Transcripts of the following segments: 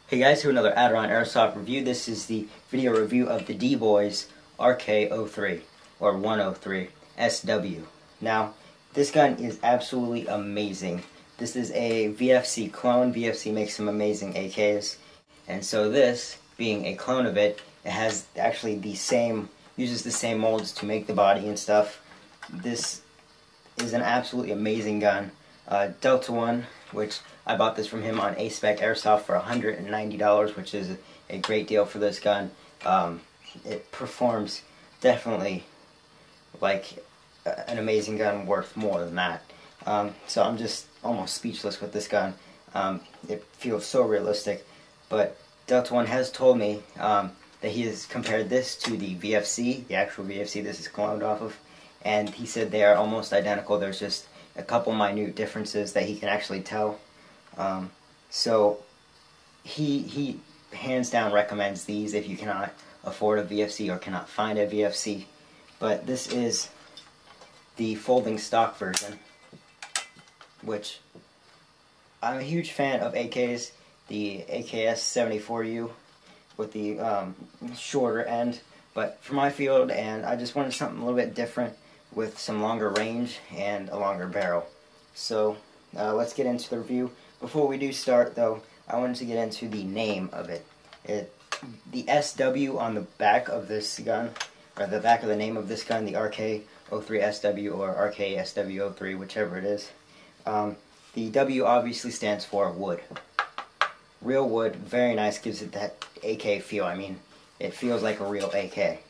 Hey guys, to another Aderonn AIrsoft review. This is the video review of the Dboys RK-03 or 103 SW. Now, this gun is absolutely amazing. This is a VFC clone. VFC makes some amazing AKs, and so this, being a clone of it, it has actually uses the same molds to make the body and stuff. This is an absolutely amazing gun. Delta One, which I bought this from him on A-Spec Airsoft for $190, which is a great deal for this gun. It performs definitely like an amazing gun, worth more than that. So I'm just almost speechless with this gun. It feels so realistic. But Delta One has told me that he has compared this to the VFC, the actual VFC this is cloned off of, and he said they are almost identical. There's just a couple minute differences that he can actually tell. So he hands down recommends these if you cannot afford a VFC or cannot find a VFC. But this is the folding stock version, which I'm a huge fan of AKs. The AKs-74 with the shorter end, but for my field, and I just wanted something a little bit different with some longer range and a longer barrel. So let's get into the review. Before we do start though, I wanted to get into the name of it. The SW on the back of this gun, or the back of the name of this gun, the RK-03SW or RK-SW-03, whichever it is. The W obviously stands for wood. Real wood, very nice, gives it that AK feel. I mean, it feels like a real AK.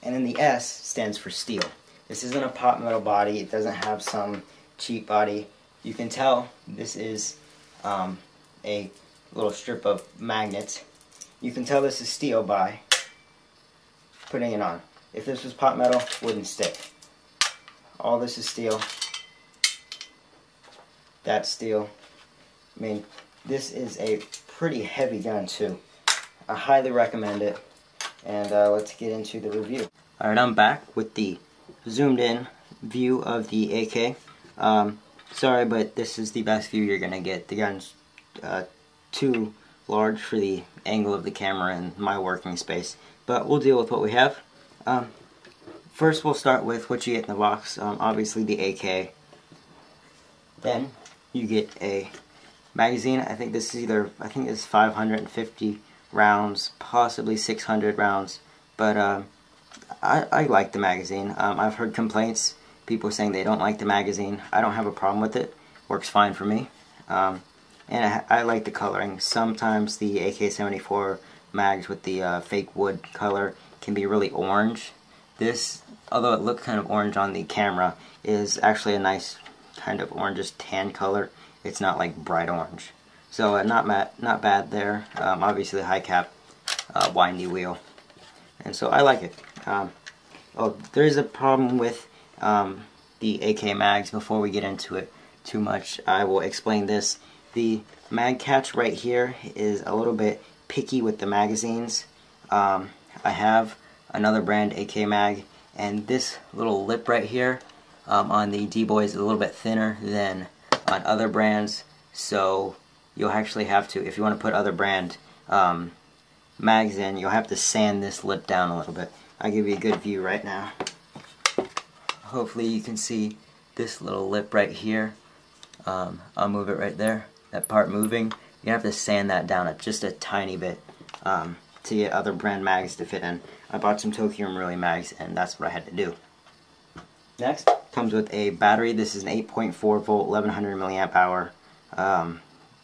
And then the S stands for steel. This isn't a pot metal body. It doesn't have some cheap body. You can tell this is a little strip of magnets. You can tell this is steel by putting it on. If this was pot metal, it wouldn't stick. All this is steel. That's steel. I mean, this is a pretty heavy gun too. I highly recommend it. And let's get into the review. Alright, I'm back with the zoomed in view of the AK. Sorry, but this is the best view you're going to get. The gun's too large for the angle of the camera and my working space. But we'll deal with what we have. First, we'll start with what you get in the box. Obviously the AK. Then you get a magazine. I think this is 550 rounds, possibly 600 rounds, but I like the magazine. I've heard complaints, people saying they don't like the magazine. I don't have a problem with it. Works fine for me. And I like the coloring. Sometimes the AK-74 mags with the fake wood color can be really orange. This, although it looked kind of orange on the camera, is actually a nice kind of orangish tan color. It's not like bright orange. So not bad there. Obviously the high cap, windy wheel, and so I like it. Oh, there is a problem with the AK mags. Before we get into it too much, I will explain this. The mag catch right here is a little bit picky with the magazines. I have another brand AK mag, and this little lip right here on the Dboys is a little bit thinner than on other brands, so you'll actually have to, if you want to put other brand mags in, you'll have to sand this lip down a little bit. I'll give you a good view right now. Hopefully you can see this little lip right here. I'll move it right there, that part moving. You have to sand that down just a tiny bit to get other brand mags to fit in. I bought some Tokyo Marui mags, and that's what I had to do. Next, comes with a battery. This is an 8.4 volt, 1100 milliamp hour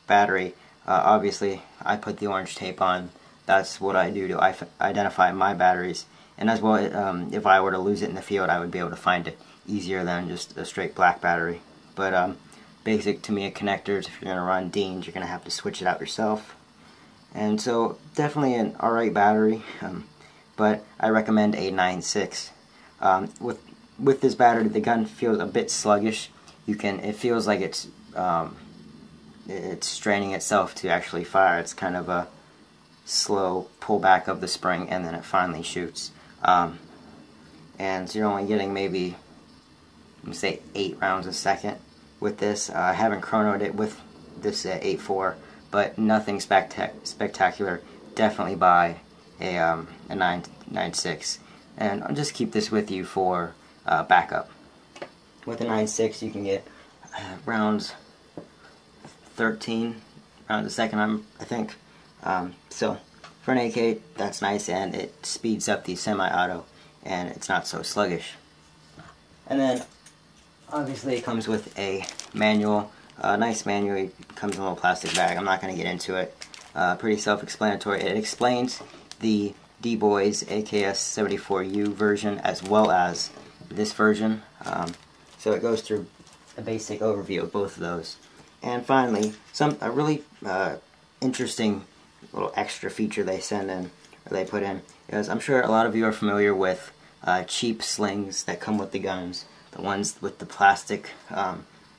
battery. Obviously, I put the orange tape on. That's what I do to identify my batteries. And as well, if I were to lose it in the field, I would be able to find it easier than just a straight black battery. But basic Tamiya connectors. If you're going to run Deans, you're going to have to switch it out yourself. And so, definitely an alright battery. But I recommend a 9.6. With this battery, the gun feels a bit sluggish. It feels like it's straining itself to actually fire. It's kind of a slow pullback of the spring, and then it finally shoots. And so you're only getting maybe, say, 8 rounds a second with this. I haven't chronoed it with this 8.4, but nothing spectacular. Definitely buy a 9.96, and I'll just keep this with you for backup. With a 9.6 you can get rounds 13 rounds a second, I think. So for an AK, that's nice, and it speeds up the semi-auto, and it's not so sluggish. And then obviously it comes with a manual, nice manual. It comes in a little plastic bag. I'm not going to get into it. Pretty self-explanatory. It explains the Dboys AKs-74 version as well as this version. So it goes through a basic overview of both of those. And finally, a really interesting little extra feature they put in, is I'm sure a lot of you are familiar with cheap slings that come with the guns, the ones with the plastic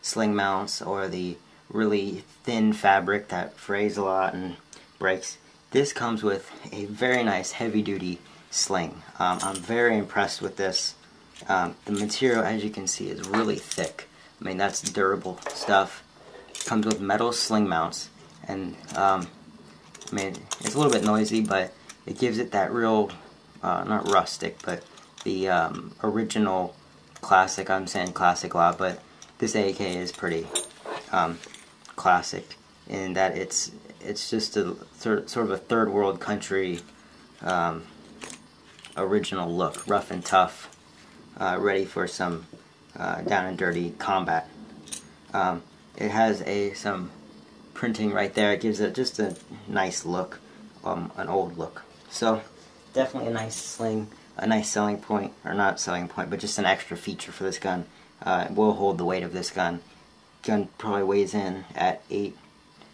sling mounts or the really thin fabric that frays a lot and breaks. This comes with a very nice heavy-duty sling. I'm very impressed with this. The material, as you can see, is really thick. I mean, that's durable stuff. It comes with metal sling mounts, and I mean, it's a little bit noisy, but it gives it that real, not rustic, but the original classic. I'm saying classic a lot, but this AK is pretty classic in that it's just a sort of a third world country original look, rough and tough, ready for some down and dirty combat. It has some printing right there. It gives it just a nice look, an old look. So definitely a nice sling, a nice selling point, or not selling point, but just an extra feature for this gun. It will hold the weight of this gun. Gun probably weighs in at 8,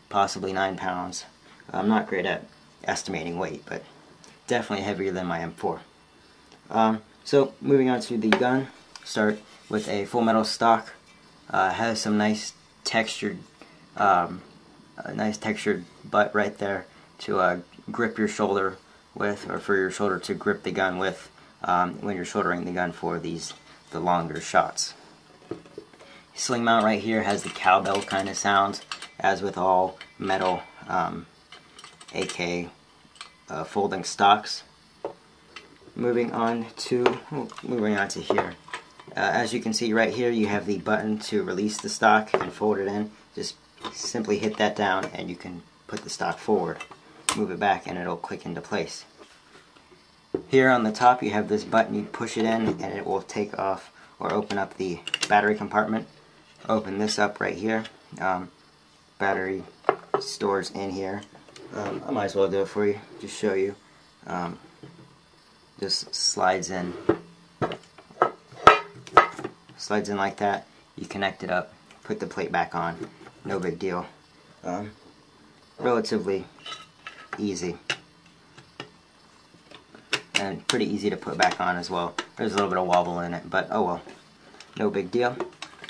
possibly 9 pounds. I'm not great at estimating weight, but definitely heavier than my M4. So moving on to the gun, start with a full metal stock. Has some nice textured, butt right there to grip your shoulder with, or for your shoulder to grip the gun with when you're shouldering the gun for the longer shots. Sling mount right here has the cowbell kind of sounds, as with all metal AK folding stocks. Moving on to here. As you can see right here, you have the button to release the stock and fold it in. Just simply hit that down and you can put the stock forward. Move it back and it'll click into place. Here on the top you have this button. You push it in and it will take off or open up the battery compartment. Open this up right here. Battery stores in here. I might as well do it for you, just show you. Just slides in. Slides in like that. You connect it up, put the plate back on. No big deal. Relatively easy. And pretty easy to put back on as well. There's a little bit of wobble in it, but oh well. No big deal.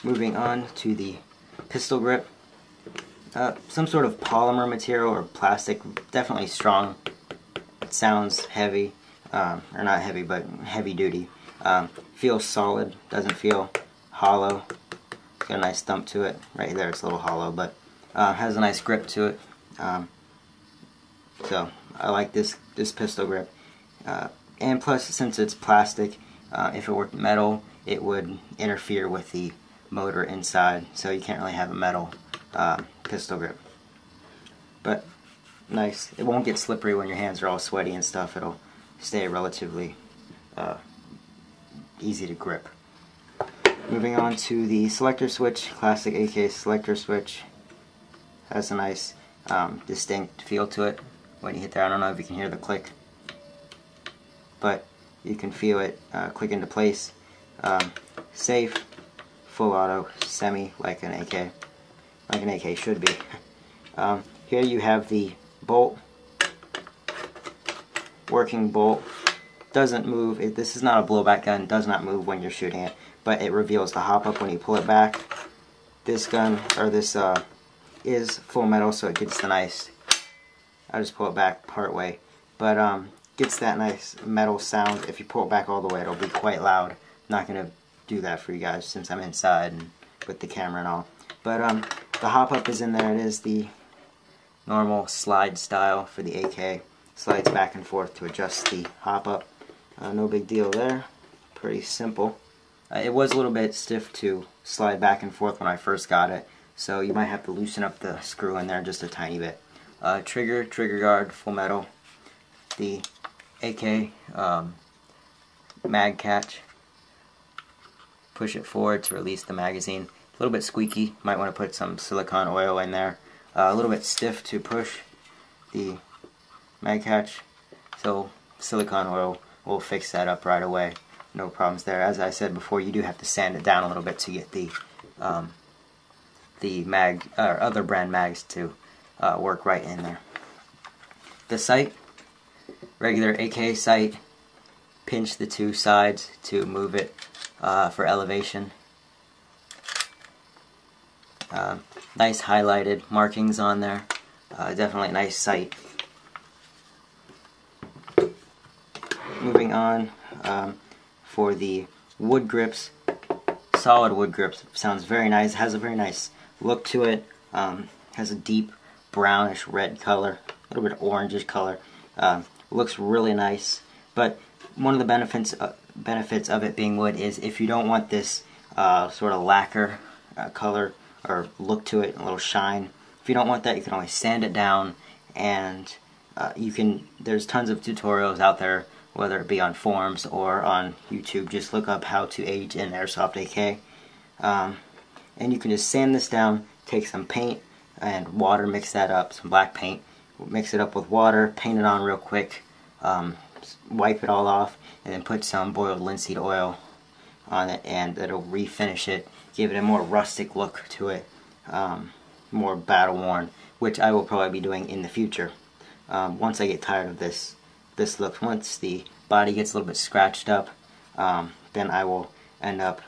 Moving on to the pistol grip. Some sort of polymer material or plastic, definitely strong. It sounds heavy, or not heavy, but heavy duty. Feels solid, doesn't feel hollow. It's got a nice thump to it. Right there it's a little hollow, but has a nice grip to it. So I like this pistol grip. And plus, since it's plastic, if it were metal, it would interfere with the motor inside, so you can't really have a metal pistol grip. But nice. It won't get slippery when your hands are all sweaty and stuff. It'll stay relatively easy to grip. Moving on to the selector switch, classic AK selector switch. Has a nice distinct feel to it when you hit there. I don't know if you can hear the click, but you can feel it click into place. Safe, full auto, semi, like an AK should be. Here you have the bolt, working bolt. Doesn't move. This is not a blowback gun. Does not move when you're shooting it, but it reveals the hop up when you pull it back. This gun, or this is full metal, so it gets the nice. I just pull it back part way, but gets that nice metal sound. If you pull it back all the way, it'll be quite loud. I'm not gonna do that for you guys since I'm inside and with the camera and all. But the hop up is in there. It is the normal slide style for the AK. Slides back and forth to adjust the hop up. No big deal there. Pretty simple. It was a little bit stiff to slide back and forth when I first got it, so you might have to loosen up the screw in there just a tiny bit. Trigger guard, full metal. The AK mag catch. Push it forward to release the magazine. A little bit squeaky. Might want to put some silicone oil in there. A little bit stiff to push the mag catch, so silicone oil will fix that up right away. No problems there. As I said before, you do have to sand it down a little bit to get the mag or other brand mags to work right in there. The sight, regular AK sight. Pinch the two sides to move it for elevation. Nice highlighted markings on there. Definitely a nice sight. Moving on, for the wood grips, solid wood grips. Sounds very nice, has a very nice look to it. Has a deep brownish red color, a little bit orangish color. Looks really nice, but one of the benefits of it being wood is if you don't want this sort of lacquer color or look to it, a little shine, if you don't want that, you can always sand it down, and there's tons of tutorials out there, whether it be on forums or on YouTube. Just look up how to age an airsoft AK, and you can just sand this down, take some paint and water, mix that up, some black paint, mix it up with water, paint it on real quick, wipe it all off, and then put some boiled linseed oil on it, and it'll refinish it, give it a more rustic look to it, more battle worn, which I will probably be doing in the future. Once I get tired of this look, once the body gets a little bit scratched up, then I will end up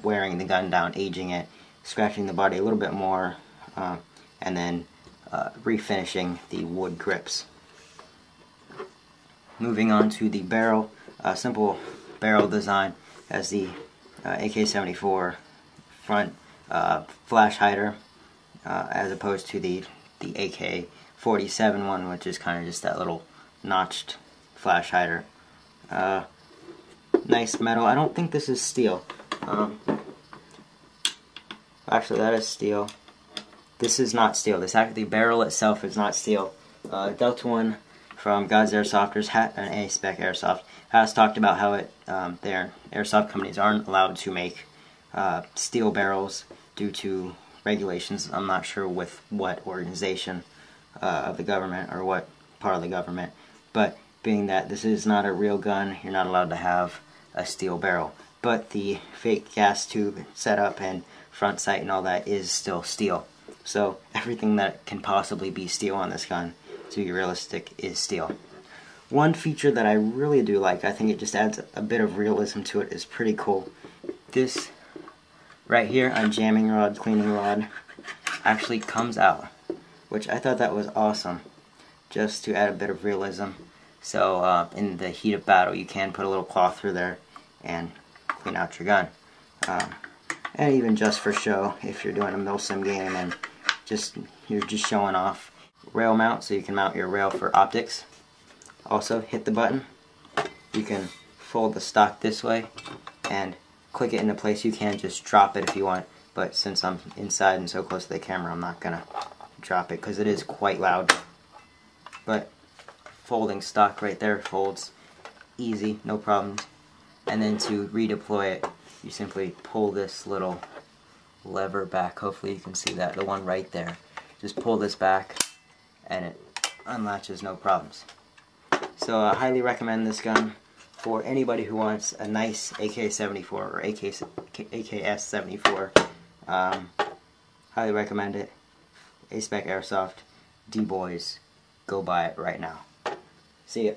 wearing the gun down, aging it, scratching the body a little bit more, and then refinishing the wood grips. Moving on to the barrel, simple barrel design as the AK-74 front flash hider, as opposed to the AK-47 one, which is kind of just that little notched flash hider. Nice metal. I don't think this is steel. Actually, that is steel. This is not steel. The barrel itself is not steel. Delta One from Dboys AKs-74, an A-spec airsoft, has talked about how their airsoft companies aren't allowed to make steel barrels due to regulations. I'm not sure with what organization of the government or what part of the government, but being that this is not a real gun, you're not allowed to have a steel barrel. But the fake gas tube setup and front sight and all that is still steel. So everything that can possibly be steel on this gun, to be realistic, is steel. One feature that I really do like, I think it just adds a bit of realism to it, is pretty cool. This right here, a jamming rod, cleaning rod, actually comes out, which I thought that was awesome, just to add a bit of realism. So in the heat of battle, you can put a little cloth through there and clean out your gun. And even just for show, if you're doing a milsim game and you're just showing off. Rail mount, so you can mount your rail for optics. Also, hit the button. You can fold the stock this way and click it into place. You can just drop it if you want, but since I'm inside and so close to the camera, I'm not gonna drop it because it is quite loud. But folding stock right there folds easy, no problems. And then to redeploy it, you simply pull this little lever back. Hopefully you can see that, the one right there. Just pull this back and it unlatches, no problems. So I highly recommend this gun for anybody who wants a nice AK-74 or AKs-74. Highly recommend it. A-spec Airsoft, Dboys. Go buy it right now. See ya.